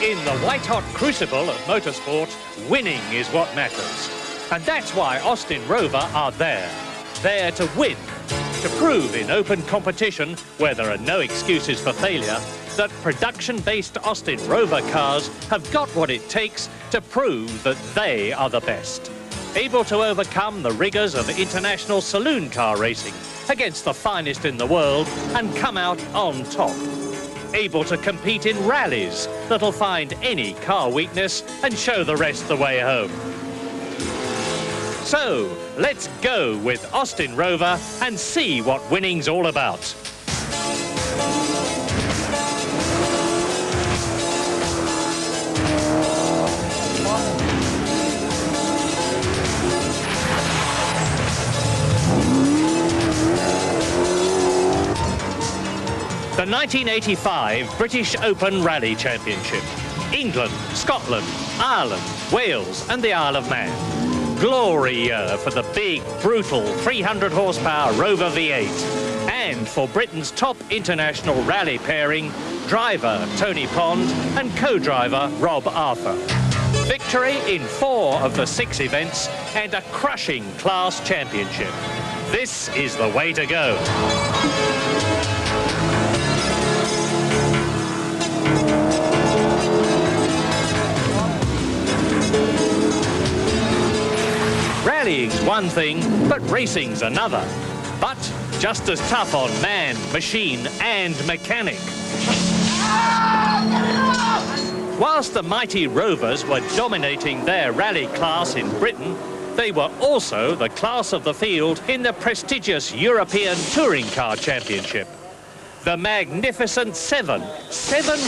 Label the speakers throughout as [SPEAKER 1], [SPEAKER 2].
[SPEAKER 1] In the white-hot crucible of motorsport, winning is what matters. And that's why Austin Rover are there. There to win. To prove in open competition, where there are no excuses for failure, that production-based Austin Rover cars have got what it takes to prove that they are the best. Able to overcome the rigours of international saloon car racing against the finest in the world and come out on top. Able to compete in rallies that'll find any car weakness and show the rest the way home. So, let's go with Austin Rover and see what winning's all about. The 1985 British Open Rally Championship. England, Scotland, Ireland, Wales and the Isle of Man. Glory year for the big, brutal 300 horsepower Rover V8. And for Britain's top international rally pairing, driver Tony Pond and co-driver Rob Arthur. Victory in 4 of the 6 events and a crushing class championship. This is the way to go. Rallying's one thing, but racing's another. But just as tough on man, machine and mechanic. Whilst the mighty Rovers were dominating their rally class in Britain, they were also the class of the field in the prestigious European Touring Car Championship. The magnificent 7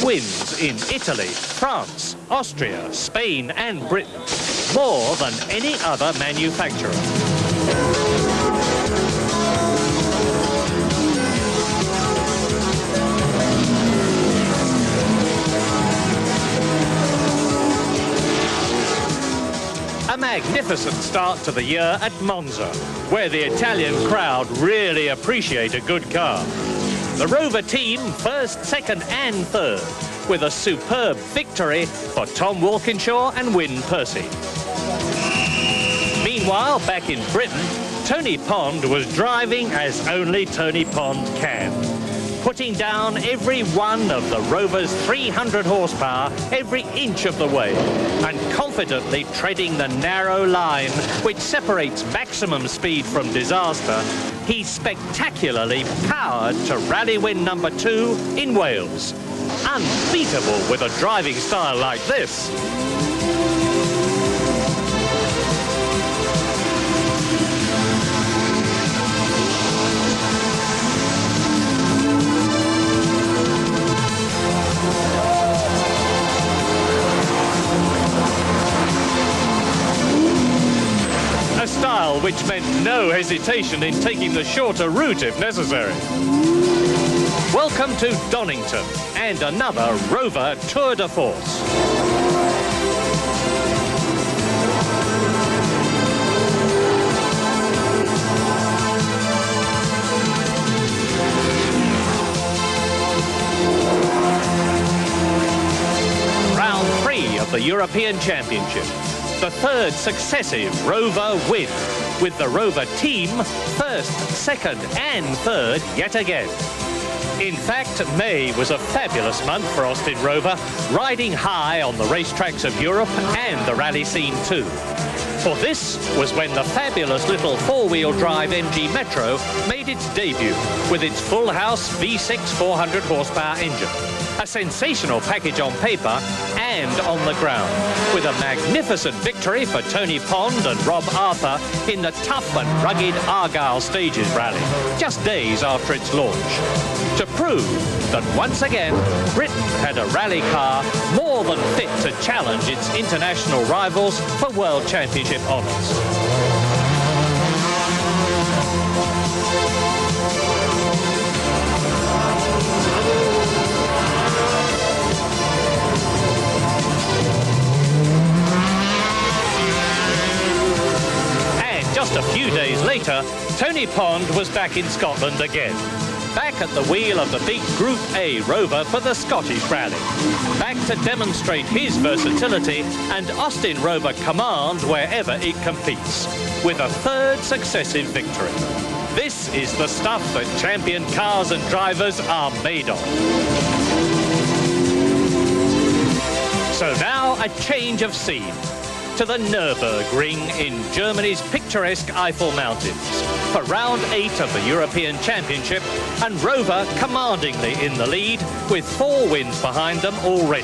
[SPEAKER 1] wins in Italy, France, Austria, Spain and Britain. More than any other manufacturer. A magnificent start to the year at Monza, where the Italian crowd really appreciate a good car. The Rover team first, second and third, with a superb victory for Tom Walkinshaw and Wyn Percy. Meanwhile, back in Britain, Tony Pond was driving as only Tony Pond can, putting down every one of the Rover's 300 horsepower every inch of the way, and confidently treading the narrow line which separates maximum speed from disaster. He spectacularly powered to rally win number 2 in Wales. Unbeatable with a driving style like this. A style which meant no hesitation in taking the shorter route if necessary. Welcome to Donington and another Rover Tour de Force. Round 3 of the European Championship. The 3rd successive Rover win, with the Rover team 1st, 2nd and 3rd yet again. In fact, May was a fabulous month for Austin Rover, riding high on the racetracks of Europe and the rally scene too. For this was when the fabulous little 4-wheel drive MG Metro made its debut with its full-house V6 400 horsepower engine. A sensational package on paper and on the ground, with a magnificent victory for Tony Pond and Rob Arthur in the tough and rugged Argyle Stages rally, just days after its launch. To prove that once again, Britain had a rally car more than fit to challenge its international rivals for World Championship honours. Just a few days later, Tony Pond was back in Scotland again. back at the wheel of the big Group A Rover for the Scottish Rally. Back to demonstrate his versatility and Austin Rover command wherever it competes, with a third successive victory. This is the stuff that champion cars and drivers are made of. So now a change of scene to the Nürburgring in Germany's picturesque Eifel Mountains for round 8 of the European Championship, and Rover commandingly in the lead with 4 wins behind them already.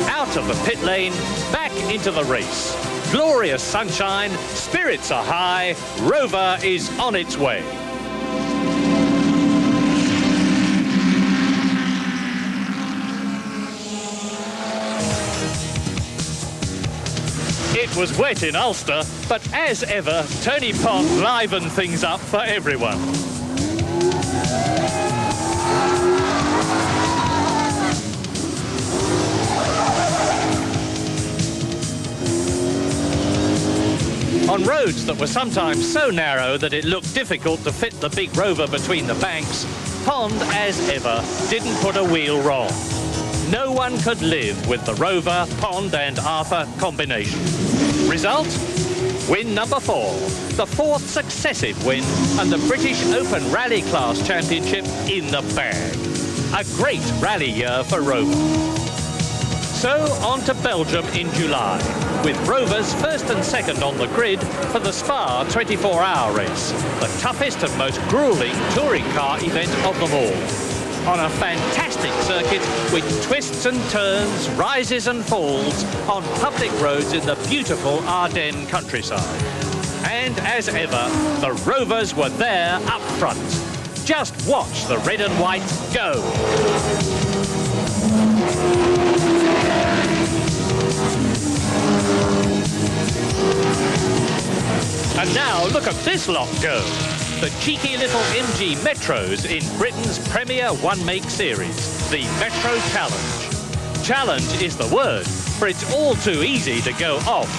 [SPEAKER 1] Out of the pit lane, back into the race. Glorious sunshine, spirits are high, Rover is on its way. It was wet in Ulster, but as ever, Tony Pond livened things up for everyone. On roads that were sometimes so narrow that it looked difficult to fit the big Rover between the banks, Pond, as ever, didn't put a wheel wrong. No one could live with the Rover, Pond and Arthur combination. Result? Win number 4, the 4th successive win, and the British Open Rally Class Championship in the bag. A great rally year for Rover. So on to Belgium in July, with Rover's 1st and 2nd on the grid for the Spa 24-hour race, the toughest and most grueling touring car event of them all. On a fantastic circuit with twists and turns, rises and falls on public roads in the beautiful Ardennes countryside. And as ever, the Rovers were there up front. Just watch the red and white go. And now look at this lot go. The cheeky little MG Metros in Britain's premier one-make series, the Metro Challenge. Challenge is the word, for it's all too easy to go off.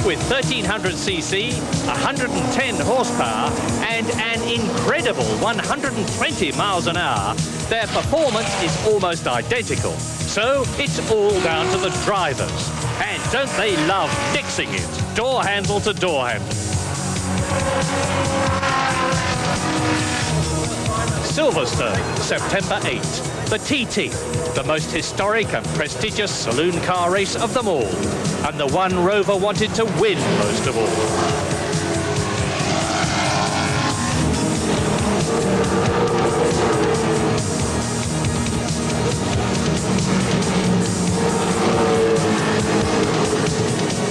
[SPEAKER 1] With 1300cc, 110 horsepower and an incredible 120 miles an hour, their performance is almost identical. So it's all down to the drivers. And don't they love mixing it, door handle to door handle. Silverstone, September 8. The TT, the most historic and prestigious saloon car race of them all, and the one Rover wanted to win most of all.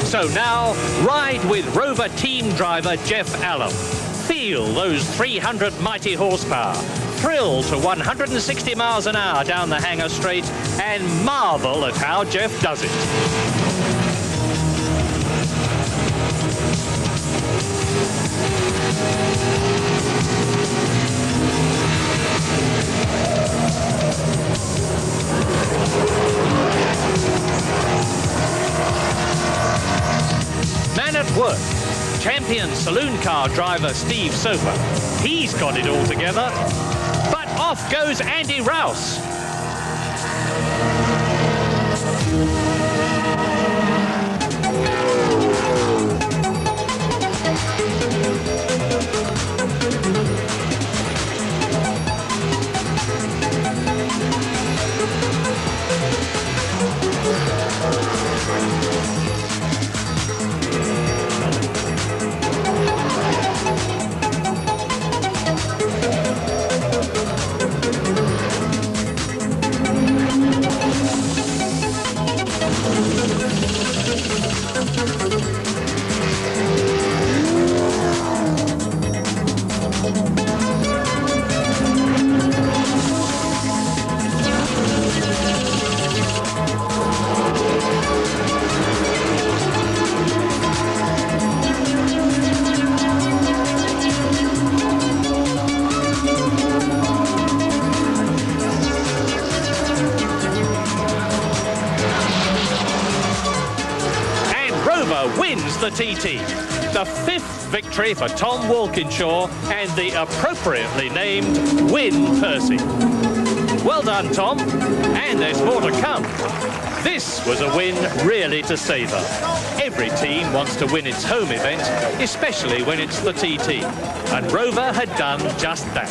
[SPEAKER 1] So now, ride with Rover team driver Jeff Allen. Feel those 300 mighty horsepower. Thrill to 160 miles an hour down the Hangar Straight and marvel at how Jeff does it. Man at work. Champion saloon car driver Steve Soper. He's got it all together. But off goes Andy Rouse. the TT. The 5th victory for Tom Walkinshaw and the appropriately named Win Percy. Well done, Tom, and there's more to come. This was a win really to savour. Every team wants to win its home event, especially when it's the TT. And Rover had done just that.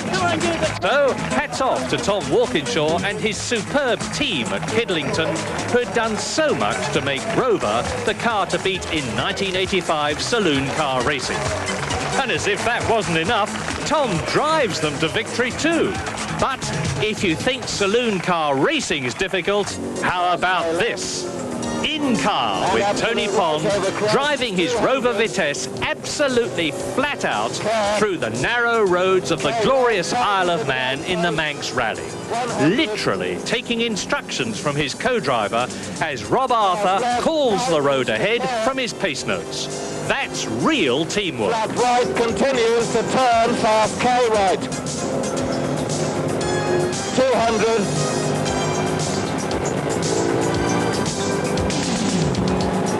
[SPEAKER 1] So, hats off to Tom Walkinshaw and his superb team at Kidlington, who had done so much to make Rover the car to beat in 1985 saloon car racing. And as if that wasn't enough, Tom drives them to victory too. But if you think saloon car racing is difficult, how about this? In car with Tony Pond, driving his Rover Vitesse absolutely flat out through the narrow roads of the glorious Isle of Man in the Manx Rally. Literally taking instructions from his co-driver as Rob Arthur calls the road ahead from his pace notes. That's real teamwork.
[SPEAKER 2] Flat right continues to turn fast K right. 200.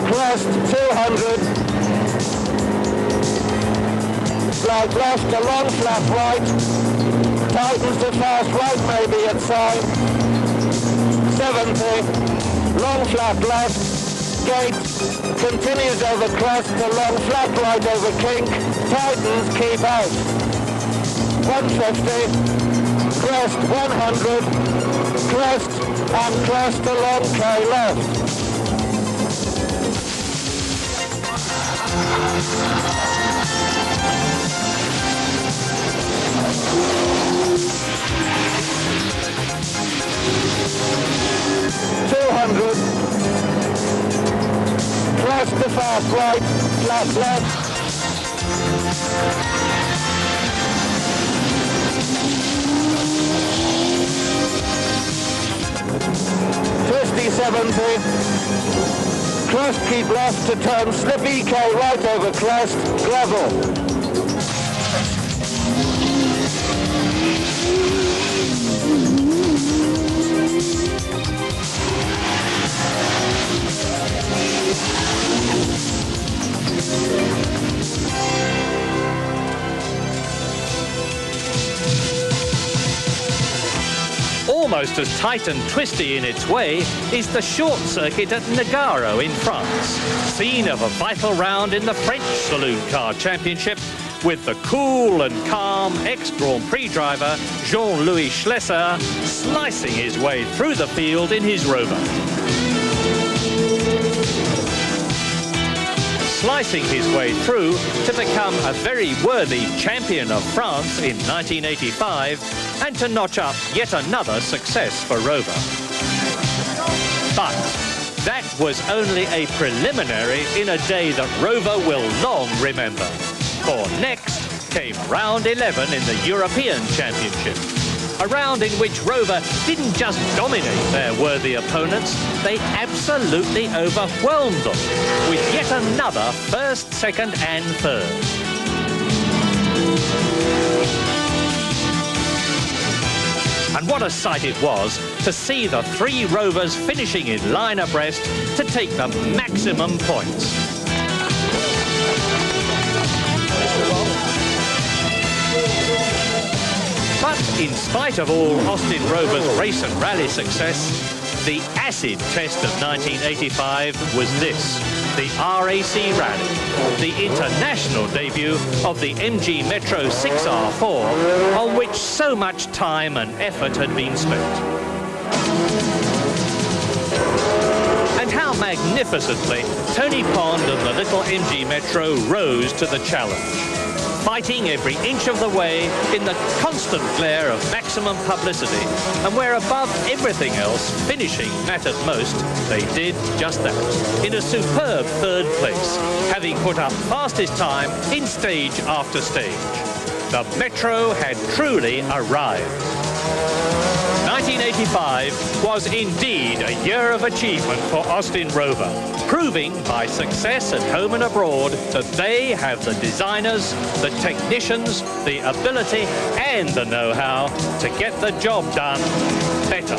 [SPEAKER 2] Crest 200. Flat left to long flat right. Tightens to fast right maybe at side. 70. Long flat left. Gate. Continues over crest to long flat right over kink. Tightens, keep out. 150. Crest 100. Crest and crest to long K left. 200. Crest to fast right, flat left. 50-70. Crest keep left to turn slippy K right over crest, gravel.
[SPEAKER 1] Almost as tight and twisty in its way is the short circuit at Nogaro in France, scene of a vital round in the French Saloon Car Championship, with the cool and calm ex-Grand Prix driver Jean-Louis Schlesser slicing his way through the field in his Rover. Slicing his way through to become a very worthy champion of France in 1985 and to notch up yet another success for Rover. But that was only a preliminary in a day that Rover will long remember. For next came round 11 in the European Championship. A round in which Rover didn't just dominate their worthy opponents, they absolutely overwhelmed them with yet another first, second and third. And what a sight it was to see the three Rovers finishing in line abreast to take the maximum points. But in spite of all Austin Rover's race and rally success, the acid test of 1985 was this, the RAC Rally, the international debut of the MG Metro 6R4, on which so much time and effort had been spent. And how magnificently Tony Pond and the little MG Metro rose to the challenge, fighting every inch of the way in the constant glare of maximum publicity, and where above everything else finishing mattered most, they did just that, in a superb third place, having put up fastest time in stage after stage. The Metro had truly arrived. 1985 was indeed a year of achievement for Austin Rover, proving by success at home and abroad that they have the designers, the technicians, the ability and the know-how to get the job done better.